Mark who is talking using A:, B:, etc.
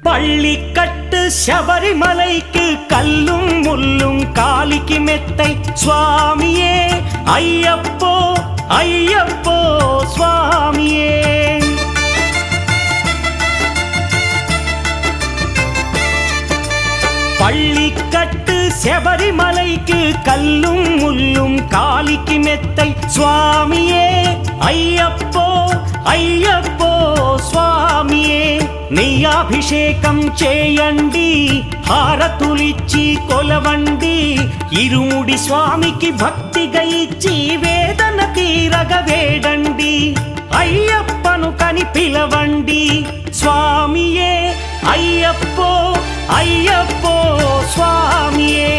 A: பள்ளிக்கட்டு சபரிமலைக்கு கல்லும் முள்ளும் காலிக்கு மெத்தை சுவாமியே ஐயப்போ ஐயப்போ சுவாமியே. பள்ளிக்கட்டு சபரிமலைக்கு கல்லும் முள்ளும் காலிக்கு மெத்தை சுவாமியே ஐயப்போ ஐயப்போ స్వామియే. నెయ్యాభిషేకం చేయండి హారతులిచ్చి కొలవండి ఇరుముడి స్వామికి భక్తిగా ఇచ్చి వేదన తీరగ వేడండి అయ్యప్పను కని పిలవండి స్వామియే అయ్యప్పో అయ్యప్పో స్వామియే.